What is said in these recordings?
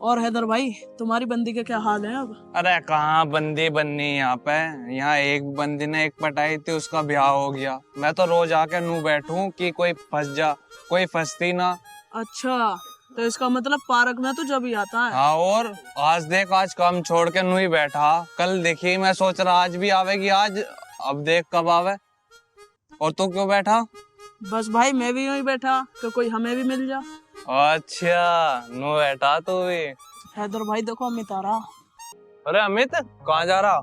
और हैदर भाई, तुम्हारी बंदी के क्या हाल है अब? अरे कहाँ बंदी बननी यहाँ पे। यहाँ एक बंदी ने एक पटाई थी, उसका ब्याह हो गया। मैं तो रोज आके नू बैठूं कि कोई फंस जा, कोई फंसती ना। अच्छा, तो इसका मतलब पार्क में तो जब ही आता है। हाँ, और आज देख, आज काम छोड़ के नू ही बैठा। कल देखी, मैं सोच रहा आज भी आवेगी आज, अब देख कब आवे। और तू क्यों बैठा? बस भाई, मैं भी यूं ही बैठा कि कोई हमें भी मिल जा। अच्छा, नू बैठा तू भी। हैदर भाई देखो, अमित आ रहा। अरे अमित, कहाँ जा रहा?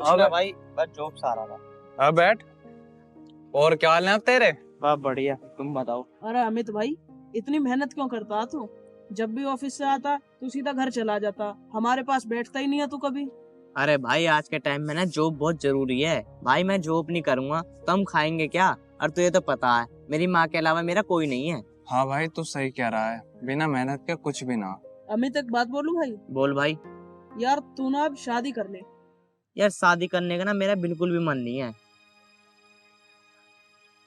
अब भाई बस जॉब से आ रहा था। अब बैठ। और क्या हाल है अब तेरे? बस बढ़िया, तुम बताओ। अरे अमित भाई, इतनी मेहनत क्यों करता तू? जब भी ऑफिस से आता तू सीधा घर चला जाता, हमारे पास बैठता ही नहीं है तू कभी। अरे भाई, आज के टाइम में ना जॉब बहुत जरूरी है भाई। मैं जॉब नहीं करूंगा तो हम खाएंगे क्या? और तुझे तो पता है, मेरी माँ के अलावा मेरा कोई नहीं है। हाँ भाई, तू सही कह रहा है, बिना मेहनत के कुछ भी ना। अमित एक बात बोलूं भाई? बोल भाई। यार तू ना अब शादी कर ले। यार शादी करने का ना मेरा बिल्कुल भी मन नहीं है।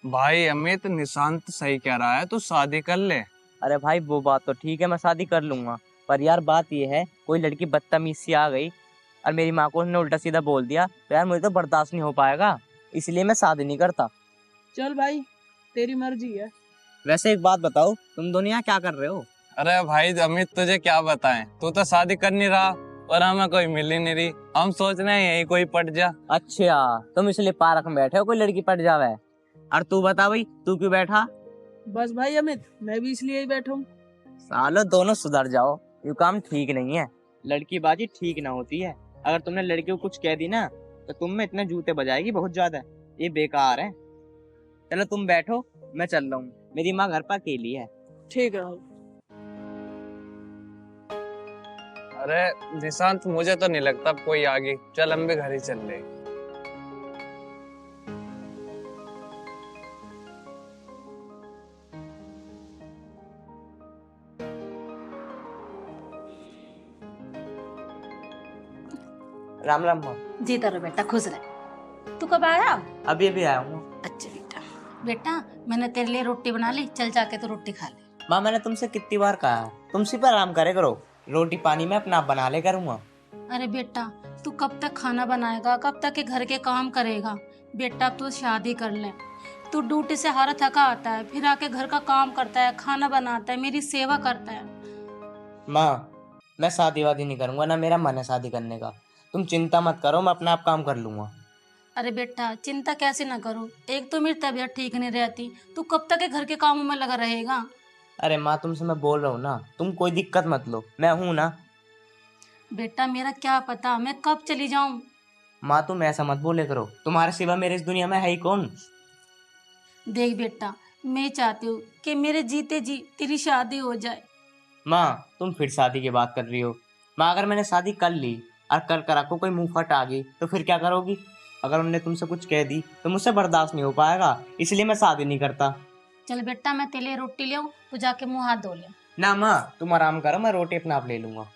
भाई अमित, निशांत सही कह रहा है, तू शादी कर ले। अरे भाई वो बात तो ठीक है, मैं शादी कर लूंगा, पर यार बात ये है, कोई लड़की बदतमीज सी आ गई और मेरी माँ को उसने उल्टा सीधा बोल दिया तो यार मुझे तो बर्दाश्त नहीं हो पाएगा, इसलिए मैं शादी नहीं करता। चल भाई, तेरी मर्जी है। वैसे एक बात बताओ, तुम दोनों यहाँ क्या कर रहे हो? अरे भाई अमित, तुझे क्या बताएं, तू तो शादी कर नहीं रहा और हमें कोई मिल ही नहीं रही। हम सोच रहे हैं यही कोई पट जा। अच्छा, तुम इसलिए पार्क में बैठे हो कोई लड़की पट जावे? और तू बता भाई, तू क्यों बैठा? बस भाई अमित, मैं भी इसलिए ही बैठा हूँ। सालो दोनों सुधर जाओ, ये काम ठीक नहीं है। लड़की बाजी ठीक ना होती है। अगर तुमने लड़की को कुछ कह दी ना तो तुम में इतने जूते बजाएगी बहुत ज्यादा, ये बेकार है। चलो तुम बैठो, मैं चल रहा हूँ, मेरी माँ घर पर अकेली है। ठीक है भाई। अरे निशांत, मुझे तो नहीं लगता अब कोई आगे। चल हम भी घर ही चल ले। राम राम माँ। जीता रहो बेटा, खुश रहे। तू कब आया? अभी अभी आया हूँ। अच्छा बेटा। बेटा मैंने तेरे लिए रोटी बना ली, चल जाके तो रोटी खा ले। माँ मैंने तुमसे कितनी बार कहा है, तुम सिर्फ आराम करे करो, रोटी पानी में अपना आप बना ले करूँगा। अरे बेटा, तू कब तक खाना बनाएगा, कब तक के घर के काम करेगा? बेटा अब तू शादी कर ले। तू ड्यूटी से हारा थका आता है, फिर आके घर का काम करता है, खाना बनाता है, मेरी सेवा करता है। माँ मैं शादी वादी नहीं करूँगा, ना मेरा मन है शादी करने का। तुम चिंता मत करो, मैं अपना आप काम कर लूंगा। अरे बेटा चिंता कैसे ना करो, एक तो मेरी तबीयत ठीक नहीं रहती, तू कब तक के घर के कामों में लगा रहेगा? अरे माँ तुमसे मैं बोल रहा हूँ ना, तुम कोई दिक्कत मत लो, मैं हूँ ना। बेटा मेरा क्या पता मैं कब चली जाऊं। माँ तुम ऐसा मत बोले करो, तुम्हारे सिवा मेरे इस दुनिया में है ही कौन। देख बेटा, मैं चाहती हूँ कि मेरे जीते जी तेरी शादी हो जाए। माँ तुम फिर शादी की बात कर रही हो। माँ अगर मैंने शादी कर ली और कर कर आपको कोई मुंह फट आ गई तो फिर क्या करोगी? अगर उन्होंने तुमसे कुछ कह दी तो मुझसे बर्दाश्त नहीं हो पाएगा, इसलिए मैं शादी नहीं करता। चल बेटा मैं तेरे लिए रोटी ले आऊं, तू जाके मुंह हाथ धो ले। ना माँ तुम आराम करो, मैं रोटी अपना आप ले लूंगा।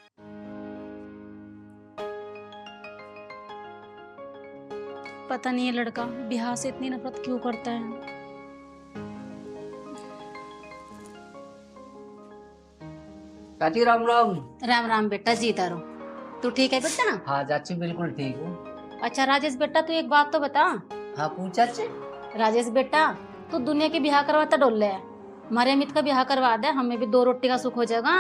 पता नहीं ये लड़का बिहार से इतनी नफरत क्यों करता है। चाची राम राम। राम राम बेटा, जीता रहो। तू ठीक है बेटा? हाँ चाची बिल्कुल ठीक हूँ। अच्छा राजेश बेटा, तू एक बात तो बता। हाँ पूछ चाची। राजेश बेटा, तू दुनिया की ब्याह करवाता डोल है, हमारे अमित का ब्याह करवा दे, हमें भी दो रोटी का सुख हो जाएगा।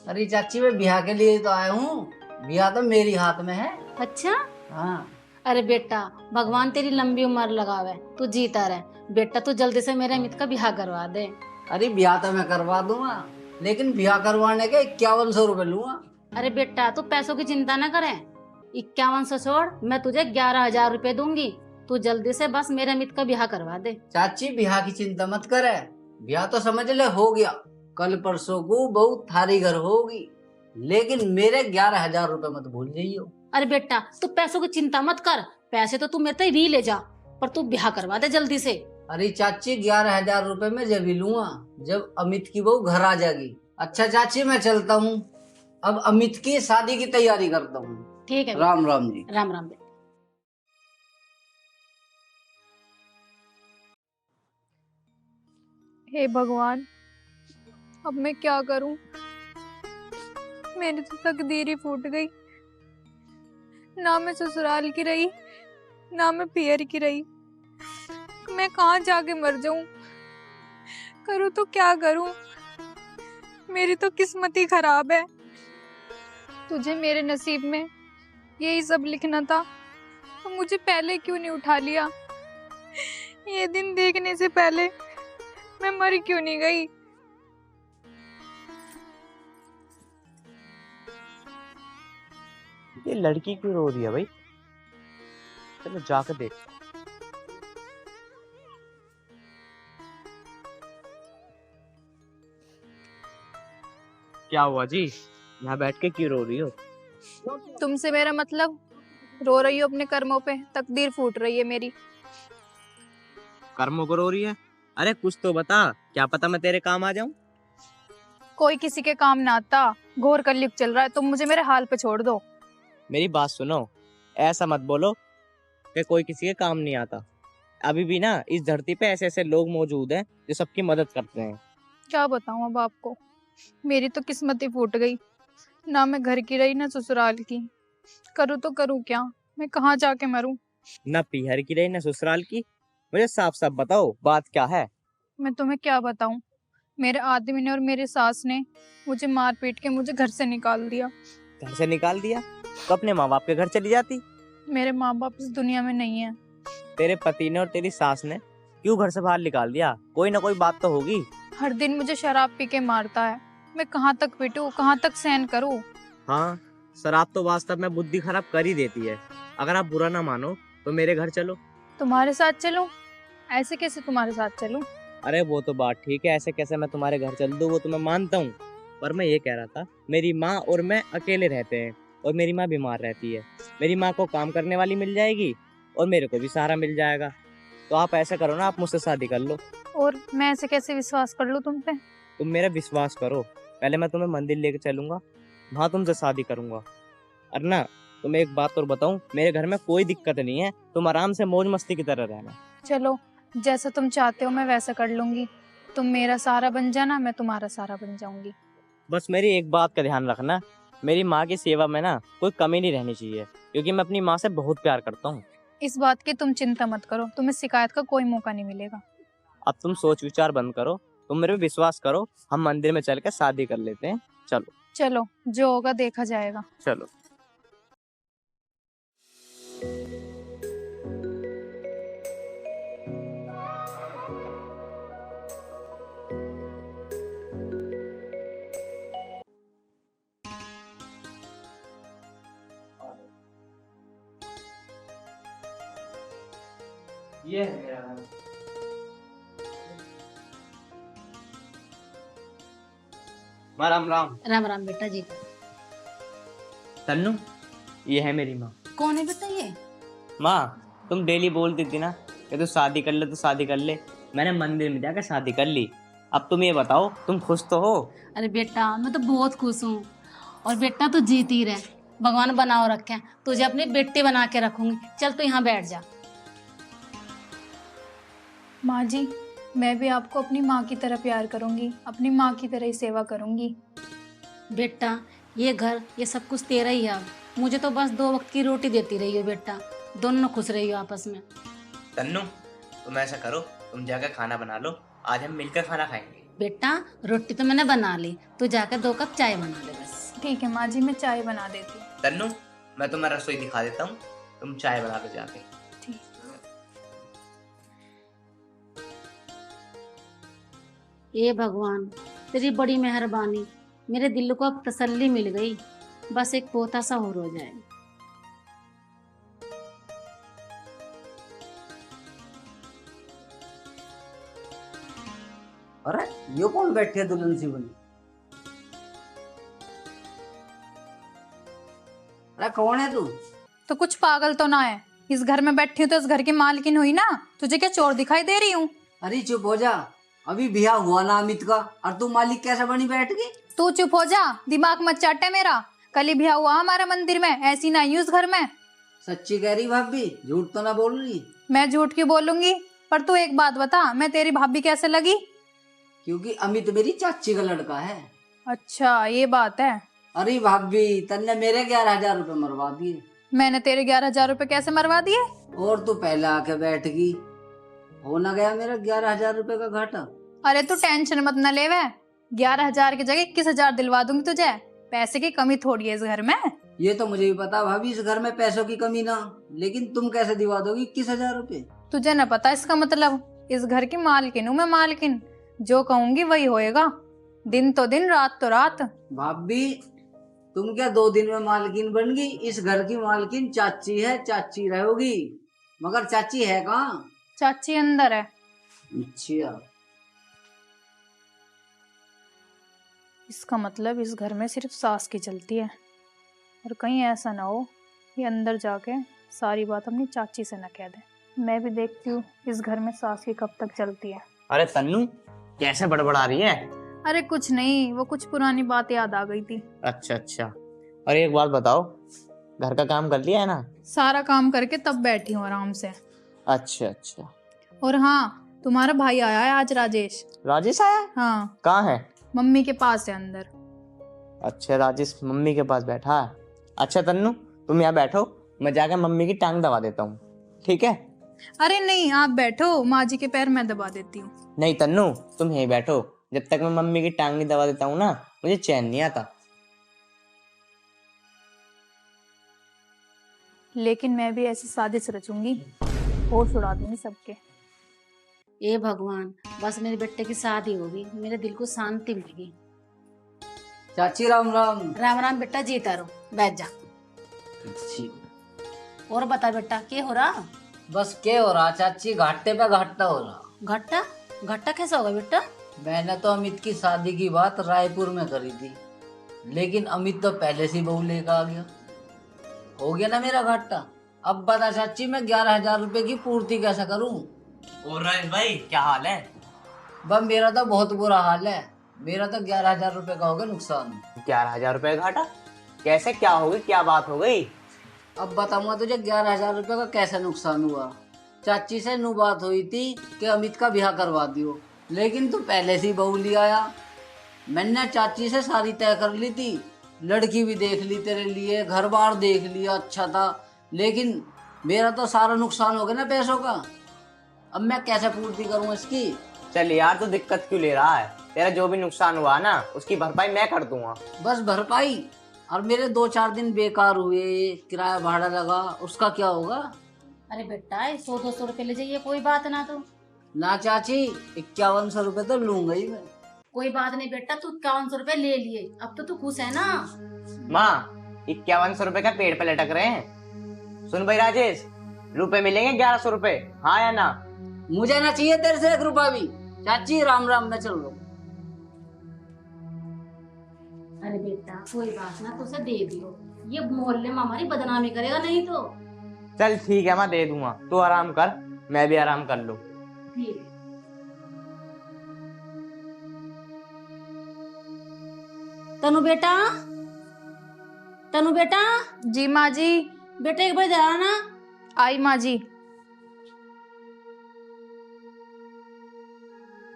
अरे चाची मैं ब्याह के लिए तो आया हूँ, ब्याह तो मेरी हाथ में है। अच्छा। हाँ। अरे बेटा भगवान तेरी लंबी उम्र लगावे, तू जीता रहे बेटा, तू जल्दी से मेरे अमित का ब्याह करवा दे। अरे ब्याह तो मैं करवा दूंगा, लेकिन ब्याह करवाने के 5100 रुपए लूंगा। अरे बेटा तू पैसों की चिंता न करे, 5100 छोड़, मैं तुझे 11,000 रुपए दूंगी, तू जल्दी से बस मेरे अमित का ब्याह करवा दे। चाची ब्याह की चिंता मत करे, ब्याह तो समझ ले हो गया, कल परसों को बहू थारी घर होगी, लेकिन मेरे 11,000 रुपए मत भूल जाइयो। अरे बेटा तू पैसों की चिंता मत कर, पैसे तो तू मेरे से ही ले जा, पर तू ब्याह करवा दे जल्दी से। अरे चाची 11,000 रुपए मैं जब ही लूंगा जब अमित की बहू घर आ जाएगी। अच्छा चाची मैं चलता हूँ, अब अमित की शादी की तैयारी करता हूँ। ठीक है। राम राम जी। राम राम बेटा। हे भगवान, अब मैं क्या करूं? मेरी तो तकदीर ही फूट गई। ना मैं ससुराल की रही, ना मैं पियर की रही। मैं कहाँ जाके मर जाऊं? करूँ तो क्या करूं? मेरी तो किस्मत ही खराब है। तुझे मेरे नसीब में यही सब लिखना था, तो मुझे पहले क्यों नहीं उठा लिया? ये दिन देखने से पहले मैं मर क्यों नहीं गई? ये लड़की क्यों रो रही है भाई? चलो जाकर देख। क्या हुआ जी? यहाँ बैठ के क्यों रो रही हो? तुमसे मेरा मतलब? रो रही हो अपने कर्मों पे, तकदीर फूट रही है मेरी। कर्मों को रो रही है? अरे कुछ तो बता, क्या पता मैं तेरे काम आ जाऊं। कोई किसी के काम ना आता, घोर कलयुग चल रहा है, तुम मुझे मेरे हाल पे छोड़ दो। मेरी बात सुनो, ऐसा मत बोलो कि कोई किसी के काम नहीं आता। अभी भी ना इस धरती पे ऐसे ऐसे लोग मौजूद हैं जो सबकी मदद करते हैं। क्या बताऊं अब आपको, मेरी तो किस्मत ही फूट गई। ना मैं घर की रही, ना ससुराल की। करूँ तो करूँ क्या? मैं कहाँ जाके मरूं? न पीहर की रही न ससुराल की। मुझे साफ साफ बताओ बात क्या है। मैं तुम्हें क्या बताऊं? मेरे आदमी ने और मेरी सास ने मुझे मार पीट के मुझे घर से निकाल दिया। घर से निकाल दिया? तो अपने माँ बाप के घर चली जाती। मेरे माँ बाप इस दुनिया में नहीं है। तेरे पति ने और तेरी सास ने क्यों घर से बाहर निकाल दिया? कोई ना कोई बात तो होगी। हर दिन मुझे शराब पी के मारता है। मैं कहाँ तक पीटूं, कहाँ तक सहन करूं? हाँ, शराब तो वास्तव में बुद्धि खराब कर ही देती है। अगर आप बुरा ना मानो तो मेरे घर चलो। तुम्हारे साथ चलूं? ऐसे कैसे तुम्हारे साथ चलूं? अरे वो तो बात ठीक है, ऐसे कैसे मैं तुम्हारे घर चल दूं, वो तो मैं मानता हूँ। पर मैं ये कह रहा था, मेरी माँ और मैं अकेले रहते हैं और मेरी माँ बीमार रहती है। मेरी माँ को काम करने वाली मिल जाएगी और मेरे को भी सहारा मिल जाएगा। तो आप ऐसा करो ना, आप मुझसे शादी कर लो। और मैं ऐसे कैसे विश्वास कर लूं तुम पे? तुम मेरा विश्वास करो, पहले मैं तुम्हें मंदिर लेके चलूंगा, वहाँ तुमसे शादी करूंगा। और ना तुम्हें एक बात और बताऊं, मेरे घर में कोई दिक्कत नहीं है, तुम आराम से मौज मस्ती की तरह रहना। चलो, जैसा तुम चाहते हो मैं वैसा कर लूंगी। तुम मेरा सहारा बन जाना, मैं तुम्हारा सहारा बन जाऊंगी। बस मेरी एक बात का ध्यान रखना, मेरी माँ की सेवा में ना कोई कमी नहीं रहनी चाहिए, क्योंकि मैं अपनी माँ से बहुत प्यार करता हूँ। इस बात की तुम चिंता मत करो, तुम्हें शिकायत का कोई मौका नहीं मिलेगा। अब तुम सोच विचार बंद करो, तुम मेरे पे विश्वास करो, हम मंदिर में चल के शादी कर लेते हैं। चलो चलो, जो होगा देखा जाएगा। चलो। ये है मेरा घर। माँ राम राम। राम राम बेटा जी। तन्नू, ये है मेरी माँ। कौन है बेटा ये? माँ, तुम डेली बोलती थी ना कि तू शादी कर ले, तो शादी कर ले। मैंने मंदिर में जाकर शादी कर ली। अब तुम ये बताओ, तुम खुश तो हो? अरे बेटा, मैं तो बहुत खुश हूँ। और बेटा तू जीती रहे, भगवान बनाओ रखे, तुझे अपनी बेटी बना के रखूंगी। चल तू यहाँ बैठ जा। माँ जी, मैं भी आपको अपनी माँ की तरह प्यार करूंगी, अपनी माँ की तरह ही सेवा करूंगी। बेटा, ये घर, ये सब कुछ तेरा ही है। अब मुझे तो बस 2 वक्त की रोटी देती रही हो बेटा, दोनों खुश रही हो आपस में। तन्नू, तुम ऐसा करो, तुम जाकर खाना बना लो, आज हम मिलकर खाना खाएंगे। बेटा, रोटी तो मैंने बना ली, तू जाकर 2 कप चाय बना ले बस। ठीक है माँ जी, मैं चाय बना देती हूँ। तन्नू, मैं तुम्हें रसोई दिखा देता हूँ, तुम चाय बना लो जाके। ठीक। ए भगवान, तेरी बड़ी मेहरबानी, मेरे दिल को अब तसल्ली मिल गई। बस एक पोता सा और हो जाए। अरे ये कौन बैठी है दुल्हन सी बनी? अरे कौन है तू? तो कुछ पागल तो ना है? इस घर में बैठी हूँ तो इस घर की मालकिन हुई ना। तुझे क्या चोर दिखाई दे रही हूँ? अरे चुप हो जा, अभी ब्याह हुआ ना अमित का, और तू मालिक कैसे बनी बैठ गई? तू चुप हो जा, दिमाग मत चाटे मेरा। कल ही ब्याह हुआ हमारे मंदिर में, ऐसी ना आई उस घर में। सच्ची कह रही भाभी, झूठ तो ना बोल रही? मैं झूठ क्यों बोलूंगी? पर तू एक बात बता, मैं तेरी भाभी कैसे लगी? क्योंकि अमित मेरी चाची का लड़का है। अच्छा, ये बात है। अरे भाभी तन्ने मेरे 11,000 रुपए मरवा दिए। मैंने तेरे 11,000 रुपए कैसे मरवा दिए? और तू पहले आके बैठ गई, हो ना गया मेरा 11,000 रुपए का घाटा। अरे तू टेंशन मत न ले, 11,000 की जगह 21,000 दिलवा दूंगी तुझे। पैसे की कमी थोड़ी है इस घर में। ये तो मुझे भी पता भाभी, इस घर में पैसों की कमी ना, लेकिन तुम कैसे दिवा दोगी 21,000 रुपए? तुझे न पता इसका मतलब, इस घर की मालकिन हूँ मैं, मालकिन। जो कहूंगी वही होएगा, दिन तो दिन रात तो रात। भाभी तुम क्या 2 दिन में मालकिन बन गई? इस घर की मालकिन चाची है, चाची रहोगी, मगर चाची है कहाँ? चाची अंदर है। अच्छा, इसका मतलब इस घर में सिर्फ सास की चलती है, और कहीं ऐसा ना हो ये अंदर जाके सारी बात अपनी चाची से न कह दे। मैं भी देखती हूँ इस घर में सास की कब तक चलती है। अरे तन्नू कैसे बड़बड़ा रही है? अरे कुछ नहीं, वो कुछ पुरानी बात याद आ गई थी। अच्छा अच्छा। और एक बात बताओ, घर का काम कर लिया है ना? सारा काम करके तब बैठी हूँ आराम से। अच्छा अच्छा। और हाँ, तुम्हारा भाई आया है आज, राजेश। राजेश आया? हाँ, कहाँ है? मम्मी के पास है अंदर। अच्छा, राजेश मम्मी के पास बैठा है। अच्छा तन्नू तुम यहाँ बैठो, मैं जाकर मम्मी की टांग दबा देता हूँ, ठीक है? अरे नहीं, आप बैठो, माँ जी के पैर मैं दबा देती हूँ। नहीं तन्नू तुम यहीं बैठो, जब तक मैं मम्मी की टांग नहीं दबा देता हूँ ना मुझे चैन नहीं आता। लेकिन मैं भी ऐसी साजिश रचूंगी, होश उड़ा दूंगी सबके। ए भगवान, बस मेरे बेटे की शादी होगी, मेरे दिल को शांति मिलेगी। चाची राम राम। राम राम बेटा, जीता रहो, बैठ जा। और बता बेटा, क्या हो रहा? बस क्या हो रहा चाची, घाटे पे घाटा हो रहा। घट्टा? घट्टा कैसा होगा बेटा? मैंने तो अमित की शादी की बात रायपुर में करी थी, लेकिन अमित तो पहले से बहू लेकर आ गया, हो गया ना मेरा घाटा। अब बता चाची मैं 11,000 रुपए की पूर्ति कैसे करूं? और राजेश भाई क्या हाल है? बस मेरा तो बहुत बुरा हाल है, मेरा तो 11,000 रुपए का हो गया नुकसान। 11,000 रुपए घाटा? कैसे, क्या हो गई, क्या बात हो गई? अब बताऊंगा तुझे 11,000 रुपए का कैसे नुकसान हुआ। चाची से नू बात हुई थी कि अमित का ब्याह करवा दियो, लेकिन तू पहले से ही बहू ले आया। मैंने चाची से सारी तय कर ली थी, लड़की भी देख ली तेरे लिए, घर बार देख लिया, अच्छा था, लेकिन मेरा तो सारा नुकसान हो गया ना पैसों का। अब मैं कैसे पूर्ति करूँ इसकी? चल यार तू दिक्कत क्यों ले रहा है? तेरा जो भी नुकसान हुआ ना उसकी भरपाई मैं कर दूंगा। बस भरपाई? और मेरे 2-4 दिन बेकार हुए, किराया भाड़ा लगा, उसका क्या होगा? अरे बेटा 100-200 रुपए ले जाइए, कोई बात ना। तो ना चाची, 5100 रुपए तो लूंगा ही मैं। कोई बात नहीं बेटा, तू 5100 रुपए ले लिए, अब तो तू खुश है ना? माँ 5100 रुपए का पेड़ पे लटक रहे हैं। सुन भाई राजेश, रुपए मिलेंगे 1100 रुपए, हाँ या ना? मुझे ना चाहिए तेरे से 1 रुपया भी। चाची राम राम, मैं चल रहा हूँ। अरे बेटा कोई बात ना, तो उसे दे दियो, ये मोहल्ले में हमारी बदनामी करेगा नहीं तो। चल ठीक है मैं दे दूंगा, तू आराम कर, मैं भी आराम कर लूँ। ठीक है। तनु बेटा, तनु बेटा, जी माँ जी। बेटा एक बार इधर आना। आई माँ जी।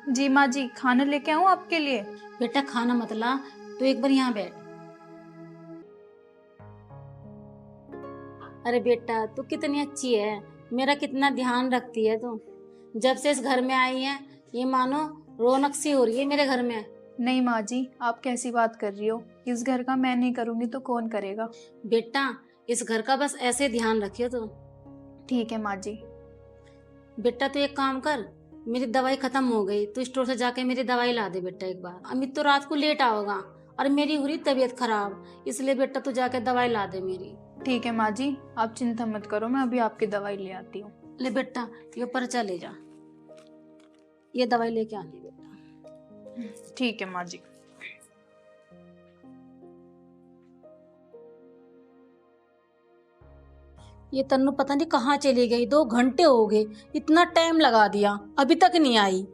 जी माँ जी, खाना लेके आऊँ आपके लिए? बेटा खाना मत ला, तो एक बार यहाँ बैठ। अरे बेटा तू कितनी अच्छी है, मेरा कितना ध्यान रखती है तू। जब से इस घर में आई है ये मानो रौनक सी हो रही है मेरे घर में। नहीं माँ जी, आप कैसी बात कर रही हो? इस घर का मैं नहीं करूँगी तो कौन करेगा? बेटा इस घर का बस ऐसे ध्यान रखियो तू। ठीक है माँ जी। बेटा तू एक काम कर, मेरी दवाई खत्म हो गई, तू स्टोर से जाके मेरी दवाई ला दे बेटा एक बार। अमित तो रात को लेट आओगा और मेरी हो रही तबीयत खराब, इसलिए बेटा तू जाके दवाई ला दे मेरी। ठीक है माँ जी, आप चिंता मत करो, मैं अभी आपकी दवाई ले आती हूँ। ले बेटा ये पर्चा ले जा, ये दवाई लेके आनी बेटा। ठीक है माँ जी। ये तन्नू पता नहीं कहाँ चली गई, 2 घंटे हो गए, इतना टाइम लगा दिया अभी तक नहीं आई।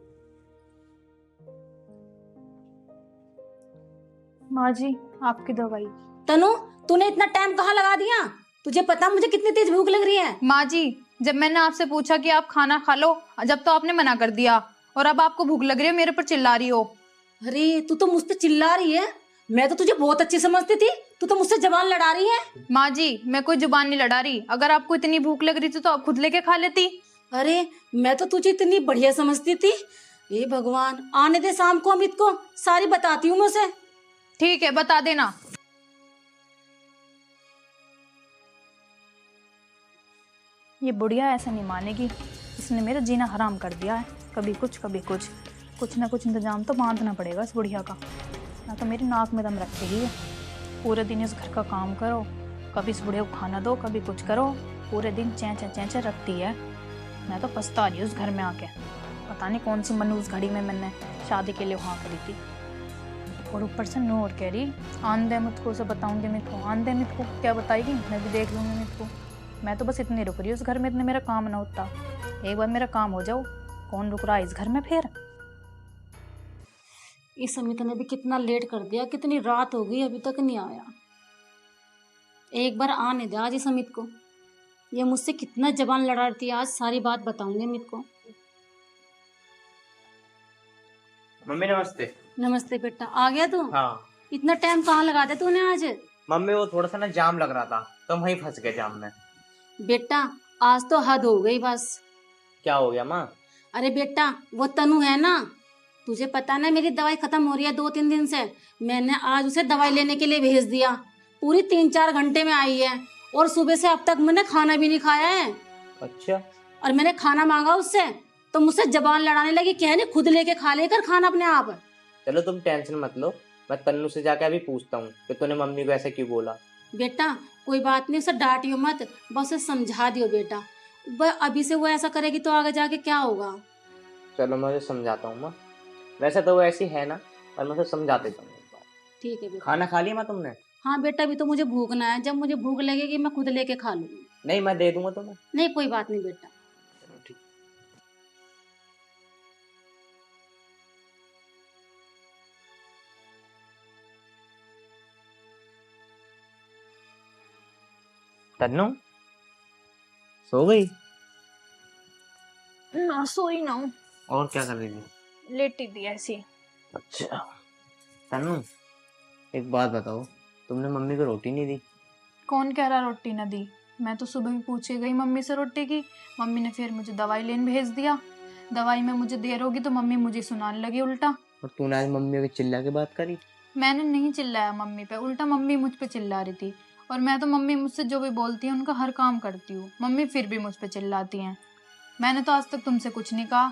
माँ जी आपकी दवाई। तनु तूने इतना टाइम कहाँ लगा दिया? तुझे पता मुझे कितनी तेज भूख लग रही है। माँ जी जब मैंने आपसे पूछा कि आप खाना खा लो, जब तो आपने मना कर दिया, और अब आपको भूख लग रही है, मेरे पर चिल्ला रही हो। अरे तू तो मुझ पे चिल्ला रही है, मैं तो तुझे बहुत अच्छी समझती थी, तू तो मुझसे जबान लड़ा रही है। माँ जी मैं कोई जुबान नहीं लड़ा रही, अगर आपको इतनी भूख लग रही थी तो आप खुद लेके खा लेती। अरे मैं तो तुझे इतनी बढ़िया समझती थी। हे भगवान, आने दे शाम को अमित को, सारी बताती हूँ मैं उसे। ठीक है बता देना। ये बुढ़िया ऐसा नहीं मानेगी, इसने मेरा जीना हराम कर दिया है। कभी कुछ कभी कुछ, कुछ ना कुछ इंतजाम तो बांधना पड़ेगा इस बुढ़िया का, ना तो मेरी नाक में दम रखती ही है। पूरे दिन इस घर का काम करो, कभी इस बुढ़िया को खाना दो, कभी कुछ करो, पूरे दिन चैं रखती है। मैं तो पछता रही हूँ उस घर में आके, पता नहीं कौन सी मनूस घड़ी में मैंने शादी के लिए वहाँ करी थी। और ऊपर से नूर कह रही आन दे मुझको, से बताऊंगी मुझको, आन दे मुझको, क्या बताएगी, मैं भी देख लूंगी मुझको। मैं तो बस इतनी रुक रही हूँ उस घर में, इतने मेरा काम ना होता। एक बार मेरा काम हो जाओ, कौन रुक रहा है इस घर में फिर। इस अमित ने भी कितना लेट कर दिया, कितनी रात हो गई अभी तक नहीं आया। एक बार आने दे आज इस अमित को, ये मुझसे कितना जबान लड़ाती है, आज सारी बात बताऊंगी अमित को। मम्मी नमस्ते। नमस्ते बेटा, आ गया तू? हाँ इतना टाइम कहाँ लगा दिया तूने आज? मम्मी, वो थोड़ा सा ना जाम लग रहा था तो हम वहीं फंस गए जाम में। बेटा आज तो हद हो गई बस। क्या हो गया माँ? अरे बेटा वो तनु है ना, तुझे पता ना मेरी दवाई खत्म हो रही है 2-3 दिन से। मैंने आज उसे दवाई लेने के लिए भेज दिया, पूरी 3-4 घंटे में आई है, और सुबह से अब तक मैंने खाना भी नहीं खाया है। अच्छा। और मैंने खाना मांगा उससे तो मुझसे जबान लड़ाने लगी, कह नहीं खुद लेके खा लेकर खाना अपने आप। चलो तुम टेंशन मत लो, मैं तन्नू से जाके अभी पूछता हूँ कि तूने मम्मी को ऐसे क्यों बोला। बेटा कोई बात नहीं, उसे डांटियो मत, बस उसे समझा दियो बेटा। अभी से वो ऐसा करेगी तो आगे जाके क्या होगा। चलो मैं उसे समझाता हूँ माँ, वैसे तो वो ऐसी है ना, पर मैं उसे समझा देता हूँ एक बार। ठीक है बेटा। खाना खा लिया माँ तुमने? हाँ बेटा अभी तो मुझे भूख ना है, जब मुझे भूख लगेगी मैं खुद लेके खा लूंगी। नहीं मैं दे दूंगा तुम्हें। नहीं कोई बात नहीं बेटा। चलो ठीक। तन्नू सो गई? ना सोई ना हूँ, और क्या कर रही थी? लेटी थी ऐसी। अच्छा तन्नू, एक बात बताओ, तुमने मम्मी को रोटी नहीं दी? कौन कह रहा रोटी न दी, मैं तो सुबह ही पूछे गई मम्मी से रोटी की। मम्मी ने फिर मुझे दवाई लेने भेज दिया, दवाई में मुझे देर होगी तो मम्मी मुझे सुनाने लगी उल्टा। और तूने आज मम्मी को चिल्ला के बात करी? मैंने नहीं चिल्लाया मम्मी पे, उल्टा मम्मी मुझ पे चिल्ला रही थी। और मैं तो मम्मी मुझसे जो भी बोलती है उनका हर काम करती हूँ, मम्मी फिर भी मुझ पे चिल्लाती हैं। मैंने तो आज तक तुमसे कुछ नहीं कहा।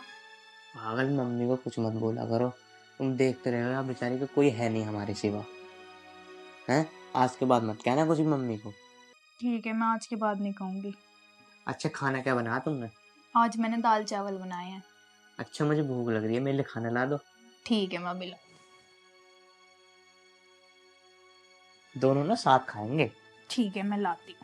पागल, मम्मी को कुछ मत बोला करो, तुम देखते रहे हो यार, बेचारी को कोई है नहीं हमारे सिवा। हैं, आज के बाद मत कहना कुछ भी मम्मी को। ठीक है मैं आज के बाद नहीं कहूँगी। अच्छा खाना क्या बनाया तुमने? आज मैंने दाल चावल बनाए हैं। अच्छा मुझे भूख लग रही है, मेरे लिए खाना ला दो। ठीक है मैं बिल्कुल। दोनों ना साथ खाएंगे। ठीक है मैं लाती हूँ।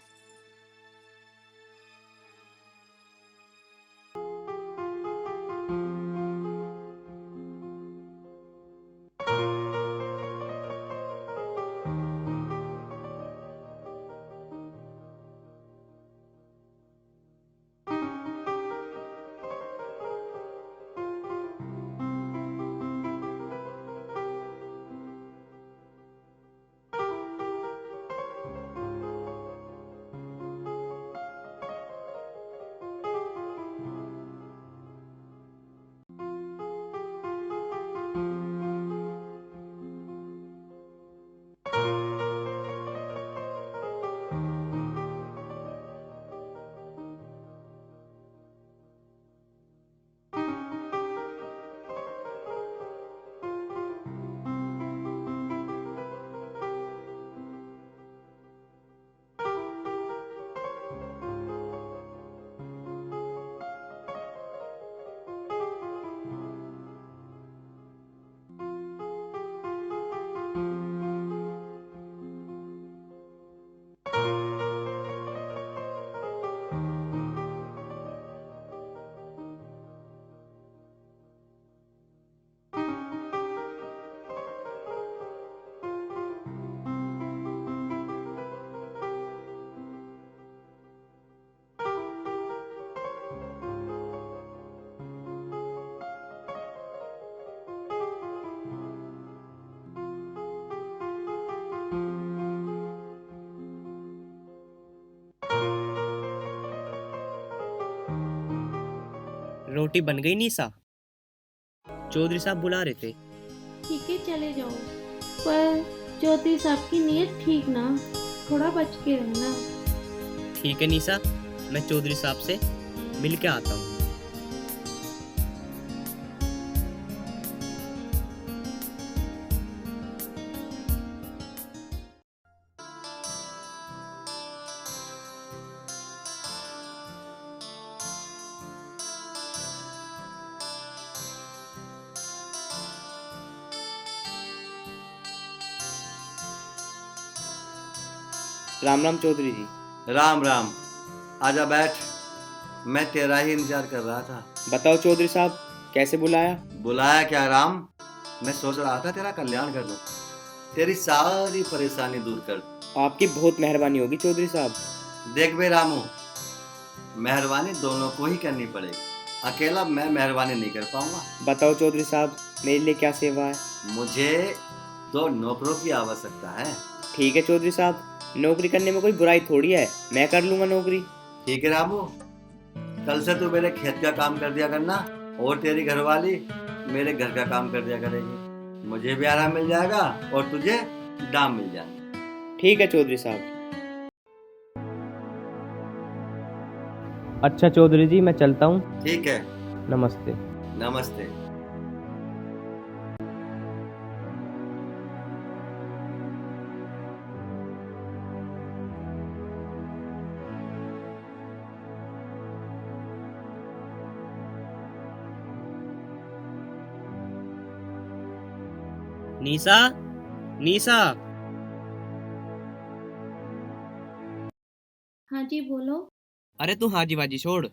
रोटी बन गई निशा? चौधरी साहब बुला रहे थे। ठीक है चले जाओ, पर चौधरी साहब की नीयत ठीक ना, थोड़ा बच के रहना। ठीक है निशा, मैं चौधरी साहब से मिल के आता हूँ। राम राम चौधरी जी। राम राम। आजा बैठ, मैं तेरा ही इंतजार कर रहा था। बताओ चौधरी साहब, कैसे बुलाया? बुलाया क्या राम, मैं सोच रहा था तेरा कल्याण कर दूं, तेरी सारी परेशानी दूर कर दूं। आपकी बहुत मेहरबानी होगी चौधरी साहब। देख बे रामू, मेहरबानी दोनों को ही करनी पड़ेगी, अकेला मैं मेहरबानी नहीं कर पाऊंगा। बताओ चौधरी साहब, मेरे लिए क्या सेवा है? मुझे 2 नौकरों की आवश्यकता है। ठीक है चौधरी साहब, नौकरी करने में कोई बुराई थोड़ी है, मैं कर लूंगा नौकरी। ठीक है रामू, कल से तू मेरे खेत का काम कर दिया करना और तेरी घरवाली मेरे घर का काम कर दिया करेगी। मुझे भी आराम मिल जाएगा और तुझे दाम मिल जाएगा। ठीक है चौधरी साहब। अच्छा चौधरी जी, मैं चलता हूँ। ठीक है, नमस्ते। नमस्ते। निशा, निशा। हाँ जी बोलो। अरे तू हाजी बाजी छोड़,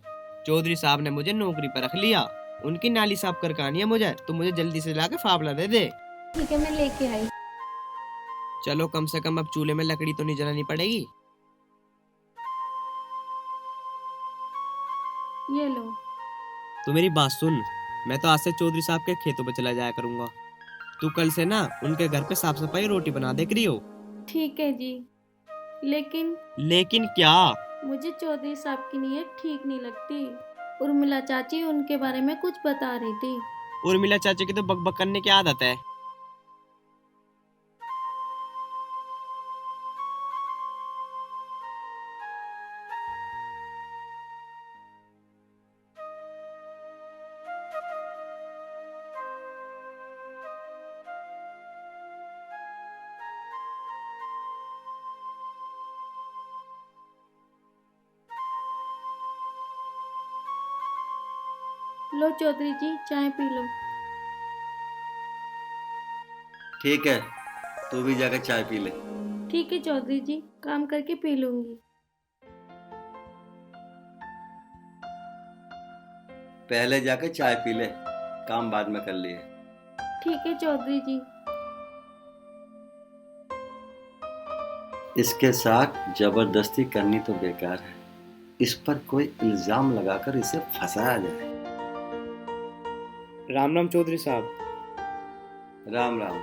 चौधरी साहब ने मुझे नौकरी पर रख लिया। उनकी नाली साफ कर कहानी है मुझे, तू मुझे जल्दी से लाके फावला दे दे। ठीक है मैं लेके आई। चलो, कम से कम अब चूल्हे में लकड़ी तो नहीं जलानी पड़ेगी। ये लो। तू मेरी बात सुन, मैं तो आज से चौधरी साहब के खेतों पे चला जाया करूंगा। तू कल से ना उनके घर पे साफ सफाई रोटी बना दे करियो। ठीक है जी, लेकिन लेकिन क्या? मुझे चौधरी साहब की नीयत ठीक नहीं लगती। उर्मिला चाची उनके बारे में कुछ बता रही थी। उर्मिला चाचा की तो बकबक करने की आदत है। लो चौधरी जी, चाय पी लो। ठीक है, तू भी जाकर चाय पी ले। ठीक है चौधरी जी, काम करके पी लूंगी। पहले जाकर चाय पी ले, काम बाद में कर लिए। ठीक है चौधरी जी। इसके साथ जबरदस्ती करनी तो बेकार है, इस पर कोई इल्जाम लगाकर इसे फंसाया जाए। राम राम चौधरी साहब। राम राम।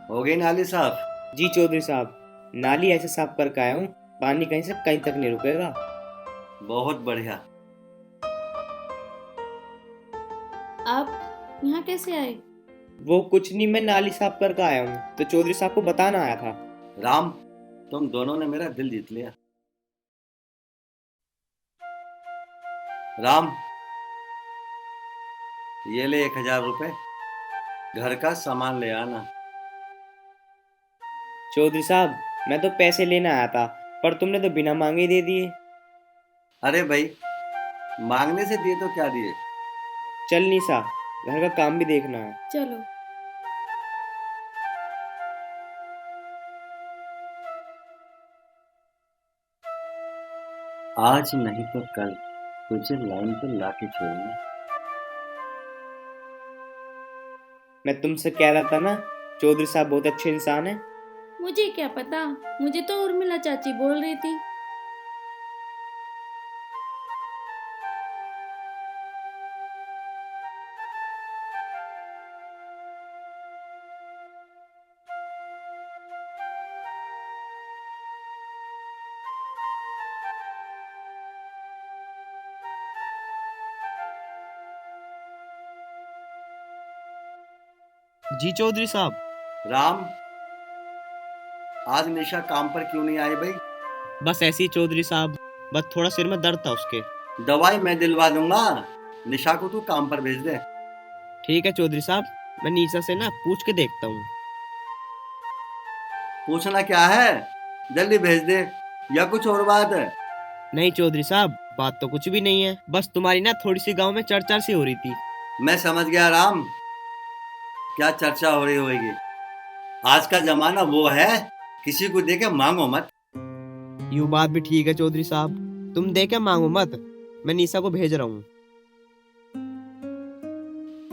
हो गई नाली साफ? जी चौधरी साहब, नाली ऐसे साफ करके आया हूँ, पानी कहीं से कहीं तक नहीं रुकेगा। बहुत बढ़िया। आप यहाँ कैसे आए? वो कुछ नहीं, मैं नाली साफ करके आया हूँ, तो चौधरी साहब को बताना आया था। राम, तुम दोनों ने मेरा दिल जीत लिया। राम, ये ले 1000 रुपए, घर का सामान ले आना। चौधरी साहब, मैं तो पैसे लेने आया था, पर तुमने तो बिना मांगे ही दे दिए। अरे भाई, मांगने से दिए तो क्या दिए। चल निशा, घर का काम भी देखना है। चलो। आज नहीं तो कल तुझे लाइन पर लाके छोड़ूंगा। मैं तुमसे कह रहा था ना, चौधरी साहब बहुत अच्छे इंसान है। मुझे क्या पता, मुझे तो उर्मिला चाची बोल रही थी। जी चौधरी साहब। राम, आज निशा काम पर क्यों नहीं आई भाई? बस ऐसे ही चौधरी साहब, बस थोड़ा सिर में दर्द था उसके। दवाई मैं दिलवा दूंगा, निशा को तू काम पर भेज दे। ठीक है चौधरी साहब, मैं निशा से ना पूछ के देखता हूँ। पूछना क्या है, जल्दी भेज दे, या कुछ और बात है? नहीं चौधरी साहब, बात तो कुछ भी नहीं है, बस तुम्हारी ना थोड़ी सी गांव में चर्चा सी हो रही थी। मैं समझ गया राम, क्या चर्चा हो रही होगी। आज का जमाना वो है, किसी को देके मांगो मत। यूँ बात भी ठीक है चौधरी साहब, तुम दे के मांगो मत, मैं निशा को भेज रहा हूँ।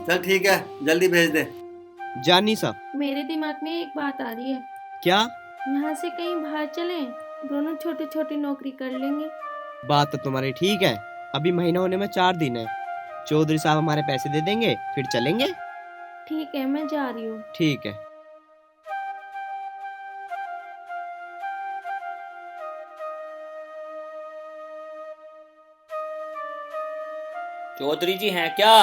चल ठीक है, जल्दी भेज दे। जा निशा। मेरे दिमाग में एक बात आ रही है। क्या? यहाँ से कहीं बाहर चलें, दोनों छोटी छोटी नौकरी कर लेंगे। बात तो तुम्हारी ठीक है, अभी महीना होने में 4 दिन है, चौधरी साहब हमारे पैसे दे देंगे, फिर चलेंगे। ठीक है, मैं जा रही हूँ। ठीक है। चौधरी जी हैं क्या?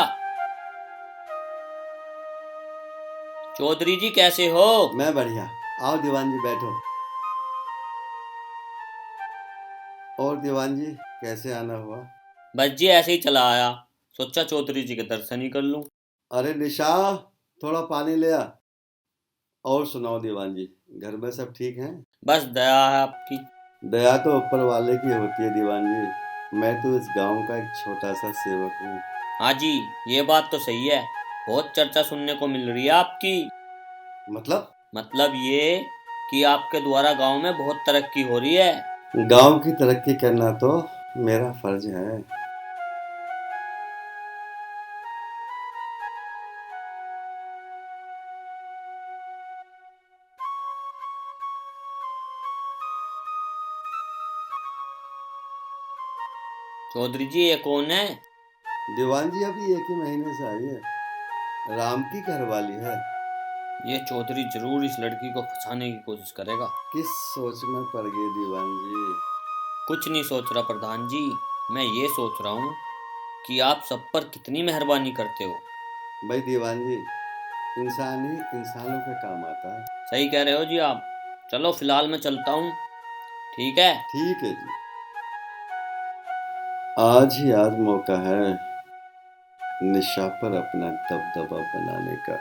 चौधरी जी कैसे हो? मैं बढ़िया, आओ दीवान जी बैठो। और दीवान जी कैसे आना हुआ? बस जी ऐसे ही चला आया, सोचा चौधरी जी के दर्शन ही कर लूं। अरे निशा, थोड़ा पानी ले आ। और सुनाओ दीवान जी, घर में सब ठीक हैं? बस दया है आपकी। दया तो ऊपर वाले की होती है दीवान जी, मैं तो इस गांव का एक छोटा सा सेवक हूँ। हाँ जी, ये बात तो सही है, बहुत चर्चा सुनने को मिल रही है आपकी। मतलब ये कि आपके द्वारा गांव में बहुत तरक्की हो रही है। गांव की तरक्की करना तो मेरा फर्ज है। चौधरी जी ये कौन है? दीवान जी अभी 1 ही महीने से आई है, राम की घरवाली है। ये चौधरी जरूर इस लड़की को फंसाने की कोशिश करेगा। किस सोच में पड़ गए दीवान जी? कुछ नहीं सोच रहा प्रधान जी, मैं ये सोच रहा हूँ कि आप सब पर कितनी मेहरबानी करते हो। भाई दीवान जी, इंसान ही इंसानों के काम आता है। सही कह रहे हो जी आप। चलो फिलहाल मैं चलता हूँ। ठीक है? ठीक है जी, आज ही आज मौका है निशा पर अपना दबदबा बनाने का।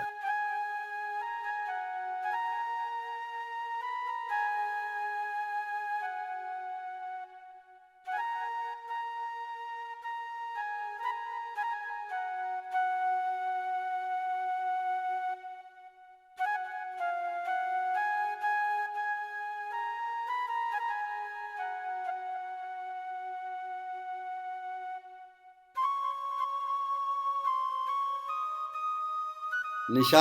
निशा,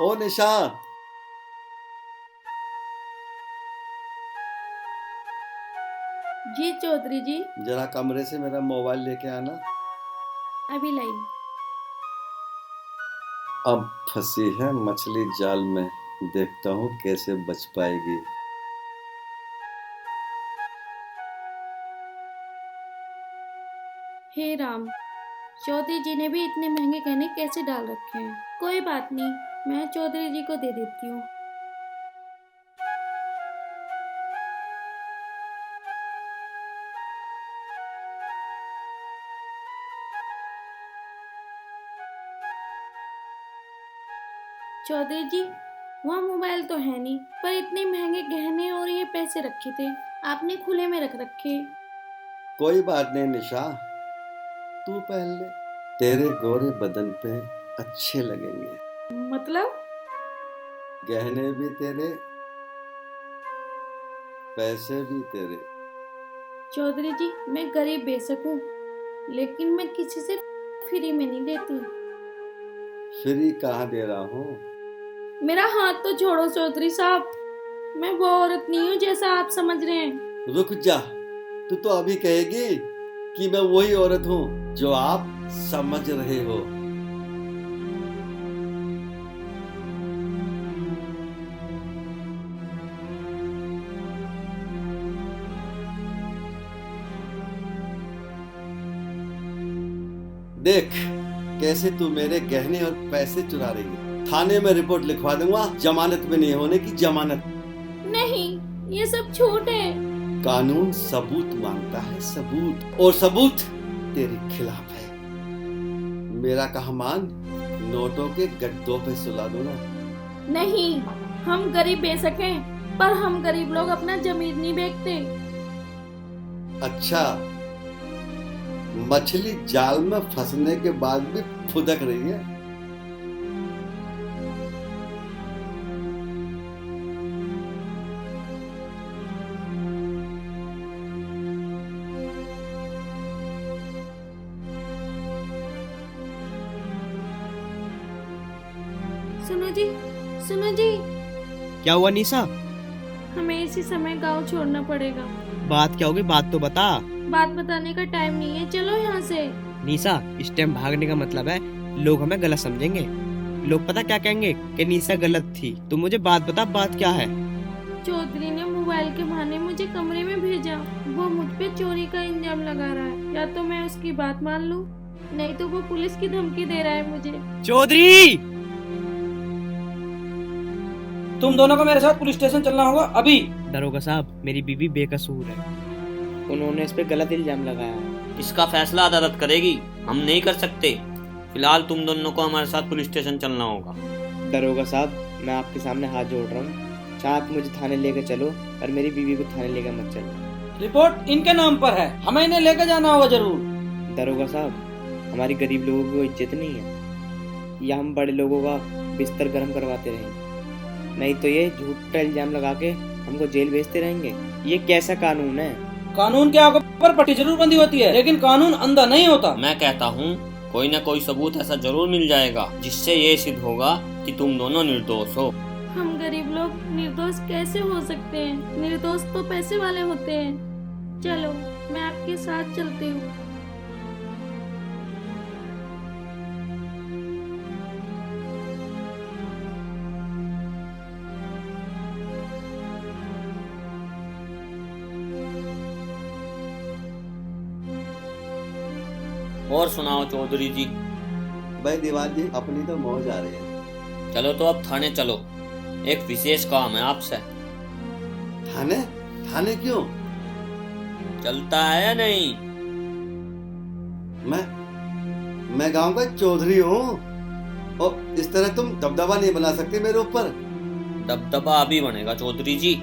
ओ निशा, जी चौधरी जी। जरा कमरे से मेरा मोबाइल लेके आना। अभी लाई। अब फंसी है मछली जाल में, देखता हूँ कैसे बच पाएगी। हे राम, चौधरी जी ने भी इतने महंगे गहने कैसे डाल रखे हैं। कोई बात नहीं, मैं चौधरी जी को दे देती हूँ। चौधरी जी, वहाँ मोबाइल तो है नहीं, पर इतने महंगे गहने और ये पैसे रखे थे, आपने खुले में रख रखे। कोई बात नहीं निशा, तू पहन ले, तेरे गोरे बदन पे अच्छे लगेंगे। मतलब? गहने भी तेरे, पैसे भी तेरे। चौधरी जी, मैं गरीब बेशक हूँ, लेकिन मैं किसी से फ्री में नहीं देती। फ्री कहाँ दे रहा हूँ? मेरा हाथ तो छोड़ो चौधरी साहब, मैं वो औरत नहीं हूँ जैसा आप समझ रहे हैं। रुक जा, तू तो अभी कहेगी कि मैं वही औरत हूँ जो आप समझ रहे हो। देख कैसे तू मेरे गहने और पैसे चुरा रही है। थाने में रिपोर्ट लिखवा दूंगा, जमानत में नहीं होने की जमानत। नहीं, ये सब झूठ है। कानून सबूत मांगता है, सबूत, और सबूत तेरे खिलाफ है। मेरा कहा मान, नोटों के गड्ढों पे सुला दूंगा। नहीं, हम गरीब बेशक हैं, पर हम गरीब लोग अपना जमीन नहीं बेचते। अच्छा, मछली जाल में फंसने के बाद भी फुदक रही है। सुनो जी, क्या हुआ निशा? हमें इसी समय गांव छोड़ना पड़ेगा। बात क्या होगी, बात तो बता। बात बताने का टाइम नहीं है, चलो यहाँ से। निशा, इस टाइम भागने का मतलब है लोग हमें गलत समझेंगे। लोग पता क्या कहेंगे कि निशा गलत थी। तू मुझे बात बता, बात क्या है? चौधरी ने मोबाइल के बहाने मुझे कमरे में भेजा। वो मुझ पे चोरी का इल्जाम लगा रहा है। या तो मैं उसकी बात मान लूं, नहीं तो वो पुलिस की धमकी दे रहा है मुझे। चौधरी, तुम दोनों को मेरे साथ पुलिस स्टेशन चलना होगा अभी। दरोगा साहब, मेरी बीवी बेकसूर है। उन्होंने इस पे गलत इल्जाम लगाया है। इसका फैसला अदालत करेगी, हम नहीं कर सकते। फिलहाल तुम दोनों को हमारे साथ पुलिस स्टेशन चलना होगा। दरोगा साहब, मैं आपके सामने हाथ जोड़ रहा हूँ। चाहे आप मुझे थाने लेकर चलो, पर मेरी बीवी को थाने लेकर मत चलो। रिपोर्ट इनके नाम पर है, हमें इन्हें लेकर जाना होगा जरूर। दरोगा साहब, हमारी गरीब लोगों की इज्जत नहीं है, या हम बड़े लोगों का बिस्तर गर्म करवाते रहेंगे, नहीं तो ये झूठा इल्जाम लगा के हमको जेल भेजते रहेंगे। ये कैसा कानून है? कानून के आगे पर पट्टी जरूर बंधी होती है, लेकिन कानून अंधा नहीं होता। मैं कहता हूँ कोई न कोई सबूत ऐसा जरूर मिल जाएगा जिससे ये सिद्ध होगा कि तुम दोनों निर्दोष हो। हम गरीब लोग निर्दोष कैसे हो सकते हैं? निर्दोष तो पैसे वाले होते हैं। चलो, मैं आपके साथ चलती हूँ। और सुनाओ चौधरी जी। भाई दीवान जी, अपनी तो मौज आ रही है। चलो तो अब थाने चलो, एक विशेष काम है आपसे। थाने? थाने क्यों? चलता है या नहीं? मैं गांव का चौधरी हूँ, और इस तरह तुम दबदबा नहीं बना सकते मेरे ऊपर। दबदबा अभी बनेगा चौधरी जी।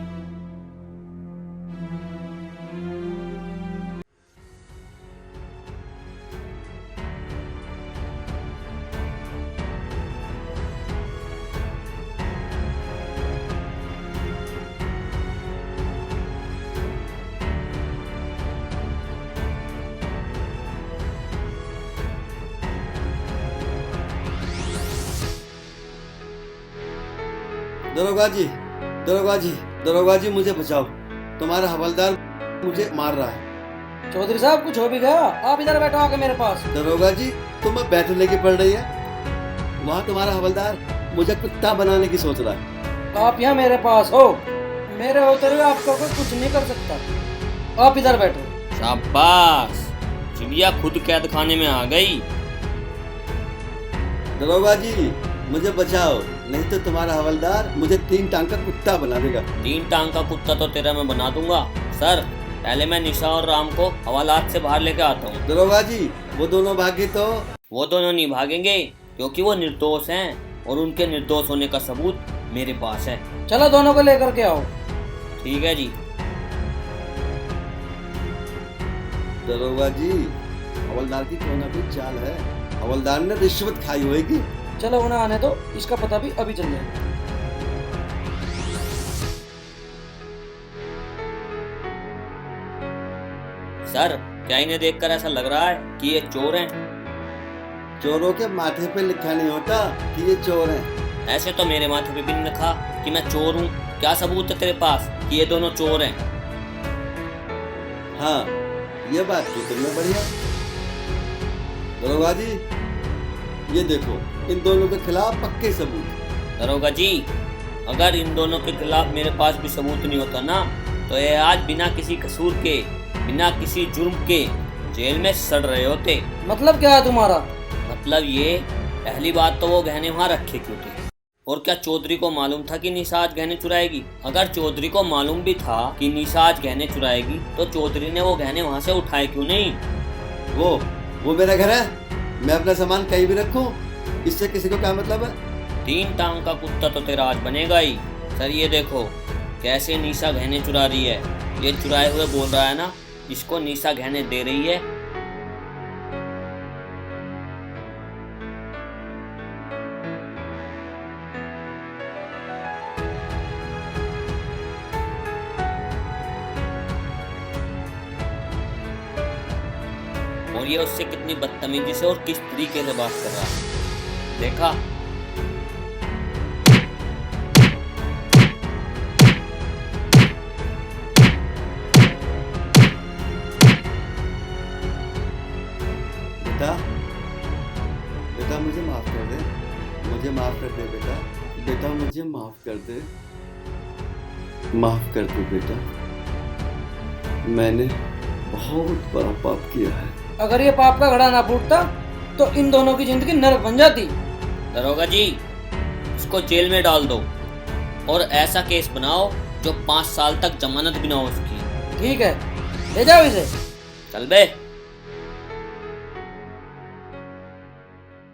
दरोगा जी मुझे बचाओ, तुम्हारा हवलदार मुझे मार रहा है। चौधरी साहब, कुछ हो भी गया, आप इधर बैठो आके मेरे पास। दरोगा जी, तुम्हें बैठने की पड़ रही है। वहाँ तुम्हारा हवलदार मुझे कुत्ता बनाने की सोच रहा है। आप यहाँ मेरे पास हो, मेरे होते हुए आपको कोई कुछ नहीं कर सकता। आप इधर बैठो। शाबाश, चिड़िया खुद कैद खाने में आ गई। दरोगा जी, मुझे बचाओ, नहीं तो तुम्हारा हवलदार मुझे 3 टांग का कुत्ता बना देगा। 3 टांग का कुत्ता तो तेरा मैं बना दूंगा। सर, पहले मैं निशा और राम को हवालात से बाहर लेके आता हूँ। दरोगा जी, वो दोनों भागे तो? वो दोनों नहीं भागेंगे, क्योंकि वो निर्दोष हैं और उनके निर्दोष होने का सबूत मेरे पास है। चलो, दोनों को लेकर के आओ। ठीक है जी। दरोगा जी, हवलदार की कोई ना कोई चाल है। हवलदार ने रिश्वत खाई होगी। चलो, उन्हें आने दो, इसका पता भी अभी चल जाएगा। सर, क्या इन्हें देखकर ऐसा लग रहा है कि ये चोर हैं? चोरों के माथे पे लिखा नहीं होता कि ये चोर हैं। ऐसे तो मेरे माथे पे भी नहीं लिखा कि मैं चोर हूँ। क्या सबूत है तेरे पास कि ये दोनों चोर हैं? हाँ, ये बात की तुमने बढ़िया। दरोगा जी, ये देखो, इन दोनों के खिलाफ पक्के सबूत। दरोगा जी, अगर इन दोनों के खिलाफ मेरे पास भी सबूत नहीं होता ना, तो ये आज बिना किसी कसूर के, बिना किसी जुर्म के जेल में सड़ रहे होते। मतलब क्या है तुम्हारा? मतलब ये, पहली बात तो वो गहने वहाँ रखे क्यों थे? और क्या चौधरी को मालूम था कि निशा आज गहने चुराएगी? अगर चौधरी को मालूम भी था कि निशा आज गहने चुराएगी तो चौधरी ने वो गहने वहाँ से उठाए क्यों नहीं? वो मेरा घर है, मैं अपना सामान कहीं भी रखूं, इससे किसी को क्या मतलब है? 3 टांग का कुत्ता तो तेरा आज बनेगा ही। सर ये देखो कैसे निशा गहने चुरा रही है। ये चुराए हुए बोल रहा है ना, इसको निशा गहने दे रही है। और ये उससे कितनी बदतमीजी से और किस तरीके से बात कर रहा है, देखा? बेटा बेटा मुझे माफ कर दे, मुझे माफ कर दे बेटा, बेटा मुझे माफ कर दे, माफ कर दे बेटा, मैंने बहुत बड़ा पाप किया है। अगर ये पाप का घड़ा ना फूटता तो इन दोनों की जिंदगी नरक बन जाती। दरोगा जी, इसको जेल में डाल दो और ऐसा केस बनाओ जो 5 साल तक जमानत भी ना हो उसकी। ठीक है, ले जाओ इसे। चल बे।